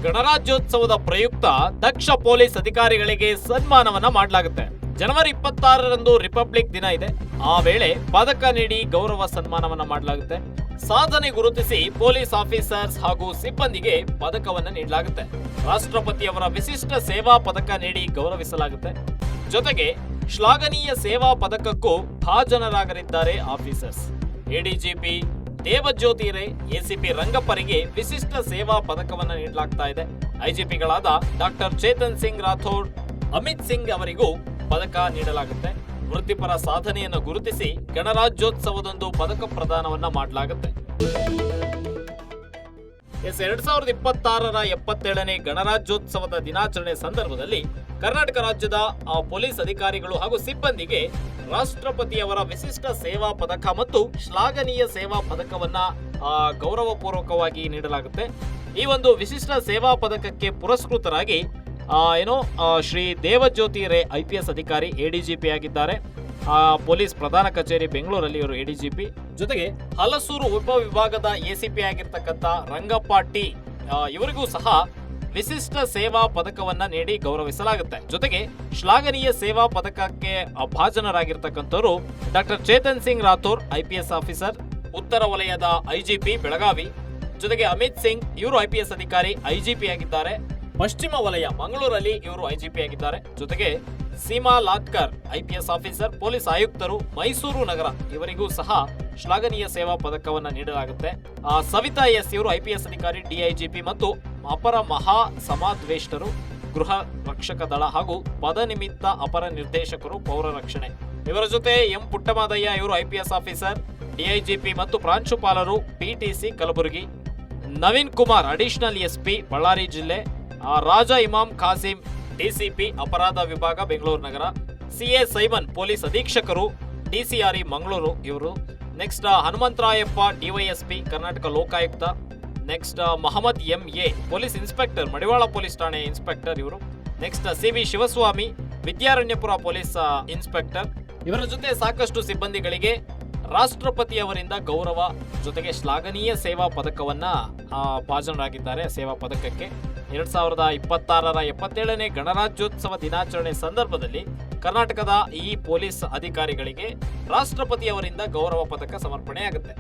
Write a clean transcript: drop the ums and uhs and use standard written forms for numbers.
ಗಣರಾಜ್ಯೋತ್ಸವದ ಪ್ರಯುಕ್ತ ದಕ್ಷ ಪೊಲೀಸ್ ಅಧಿಕಾರಿಗಳಿಗೆ ಸನ್ಮಾನವನ್ನ ಮಾಡಲಾಗುತ್ತೆ. ಜನವರಿ 26ರಂದು ರಿಪಬ್ಲಿಕ್ ದಿನ ಇದೆ. ಆ ವೇಳೆ ಪದಕ ನೀಡಿ ಗೌರವ ಸನ್ಮಾನವನ್ನ ಮಾಡಲಾಗುತ್ತೆ. ಸಾಧನೆ ಗುರುತಿಸಿ ಪೊಲೀಸ್ ಆಫೀಸರ್ಸ್ ಹಾಗೂ ಸಿಬ್ಬಂದಿಗೆ ಪದಕವನ್ನ ನೀಡಲಾಗುತ್ತೆ. ರಾಷ್ಟ್ರಪತಿಯವರ ವಿಶಿಷ್ಟ ಸೇವಾ ಪದಕ ನೀಡಿ ಗೌರವಿಸಲಾಗುತ್ತೆ. ಜೊತೆಗೆ ಶ್ಲಾಘನೀಯ ಸೇವಾ ಪದಕಕ್ಕೂ ಭಾಜನರಾಗಲಿದ್ದಾರೆ ಆಫೀಸರ್ಸ್. ಎಡಿಜಿಪಿ ದೇವಜ್ಯೋತಿ ರೇ, ಎಸಿಪಿ ರಂಗಪ್ಪರಿಗೆ ವಿಶಿಷ್ಟ ಸೇವಾ ಪದಕವನ್ನ ನೀಡಲಾಗ್ತಾ ಇದೆ. ಐಜಿಪಿಗಳಾದ ಡಾಕ್ಟರ್ ಚೇತನ್ ಸಿಂಗ್ ರಾಥೋಡ್, ಅಮಿತ್ ಸಿಂಗ್ ಅವರಿಗೂ ಪದಕ ನೀಡಲಾಗುತ್ತೆ. ವೃತ್ತಿಪರ ಸಾಧನೆಯನ್ನು ಗುರುತಿಸಿ ಗಣರಾಜ್ಯೋತ್ಸವದಂದು ಪದಕ ಪ್ರದಾನವನ್ನ ಮಾಡಲಾಗುತ್ತೆ. 2026ರ 77ನೇ ಗಣರಾಜ್ಯೋತ್ಸವದ ದಿನಾಚರಣೆ ಸಂದರ್ಭದಲ್ಲಿ ಕರ್ನಾಟಕ ರಾಜ್ಯದ ಪೊಲೀಸ್ ಅಧಿಕಾರಿಗಳು ಹಾಗೂ ಸಿಬ್ಬಂದಿಗೆ ರಾಷ್ಟ್ರಪತಿಯವರ ವಿಶಿಷ್ಟ ಸೇವಾ ಪದಕ ಮತ್ತು ಶ್ಲಾಘನೀಯ ಸೇವಾ ಪದಕವನ್ನ ಗೌರವಪೂರ್ವಕವಾಗಿ ನೀಡಲಾಗುತ್ತೆ. ಈ ಒಂದು ವಿಶಿಷ್ಟ ಸೇವಾ ಪದಕಕ್ಕೆ ಪುರಸ್ಕೃತರಾಗಿ ಶ್ರೀ ದೇವಜ್ಯೋತಿ ರೇ IPS ಅಧಿಕಾರಿ ಎಡಿಜಿಪಿ ಆಗಿದ್ದಾರೆ. ಪೊಲೀಸ್ ಪ್ರಧಾನ ಕಚೇರಿ ಬೆಂಗಳೂರಲ್ಲಿ ಇವರು ಎಡಿಜಿಪಿ. ಜೊತೆಗೆ ಹಲಸೂರು ಉಪವಿಭಾಗದ ಎಸಿಪಿ ಆಗಿರ್ತಕ್ಕಂಥ ರಂಗಪ್ಪ ಟಿ ಇವರಿಗೂ ಸಹ ವಿಶಿಷ್ಟ ಸೇವಾ ಪದಕವನ್ನ ನೀಡಿ ಗೌರವಿಸಲಾಗುತ್ತೆ. ಜೊತೆಗೆ ಶ್ಲಾಘನೀಯ ಸೇವಾ ಪದಕಕ್ಕೆ ಭಾಜನರಾಗಿರ್ತಕ್ಕಂಥವರು doctor Chetan Singh Rathore IPS officer, ಉತ್ತರ ವಲಯದ IGP ಬೆಳಗಾವಿ. ಜೊತೆಗೆ ಅಮಿತ್ ಸಿಂಗ್ ಇವರು IPS ಅಧಿಕಾರಿ IGP ಆಗಿದ್ದಾರೆ. ಪಶ್ಚಿಮ ವಲಯ ಮಂಗಳೂರಲ್ಲಿ ಇವರು IGP ಆಗಿದ್ದಾರೆ. ಜೊತೆಗೆ Seema Latkar IPS officer, police ಆಯುಕ್ತರು, ಮೈಸೂರು ನಗರ ಇವರಿಗೂ ಸಹ ಶ್ಲಾಘನೀಯ ಸೇವಾ ಪದಕವನ್ನ ನೀಡಲಾಗುತ್ತೆ. ಸವಿತಾ ಎಸ್ ಇವರು IPS ಅಧಿಕಾರಿ DIGP ಮತ್ತು ಅಪರ ಮಹಾ ಸಮಾದ್ವೇಷ್ಟರು, ಗೃಹ ರಕ್ಷಕ ದಳ ಹಾಗೂ ಪದನಿಮಿತ್ತ ಅಪರ ನಿರ್ದೇಶಕರು ಪೌರ ರಕ್ಷಣೆ. ಇವರ ಜೊತೆ ಎಂ ಪುಟ್ಟಮಾದಯ್ಯ ಇವರು IPS ಆಫೀಸರ್, DIGP ಮತ್ತು ಪ್ರಾಂಶುಪಾಲರು, PTC Kalaburagi. Naveen Kumar additional SP Ballari ಜಿಲ್ಲೆ. ರಾಜಾ ಇಮಾಮ್ ಖಾಸಿಂ DCP ಅಪರಾಧ ವಿಭಾಗ ಬೆಂಗಳೂರು ನಗರ. CA ಸೈಮನ್ ಪೊಲೀಸ್ ಅಧೀಕ್ಷಕರು, DCRE ಮಂಗಳೂರು ಇವರು. Next Hanumantharayappa DYSP Karnataka Lokayukta. Next Mohammed MA police inspector, Madivala police ಠಾಣೆ ಇನ್ಸ್ಪೆಕ್ಟರ್ ಇವರು. Next CV Shivaswamy Vidyaranyapura police inspector. ಇವರ ಜೊತೆ ಸಾಕಷ್ಟು ಸಿಬ್ಬಂದಿಗಳಿಗೆ ರಾಷ್ಟ್ರಪತಿಯವರಿಂದ ಗೌರವ ಜೊತೆಗೆ ಶ್ಲಾಘನೀಯ ಸೇವಾ ಪದಕವನ್ನ ಭಾಜನರಾಗಿದ್ದಾರೆ. ಸೇವಾ ಪದಕಕ್ಕೆ 2026ರ 77ನೇ ಗಣರಾಜ್ಯೋತ್ಸವ ದಿನಾಚರಣೆ ಸಂದರ್ಭದಲ್ಲಿ ಕರ್ನಾಟಕದ ಈ ಪೊಲೀಸ್ ಅಧಿಕಾರಿಗಳಿಗೆ ರಾಷ್ಟ್ರಪತಿಯವರಿಂದ ಗೌರವ ಪದಕ ಸಮರ್ಪಣೆಯಾಗುತ್ತೆ.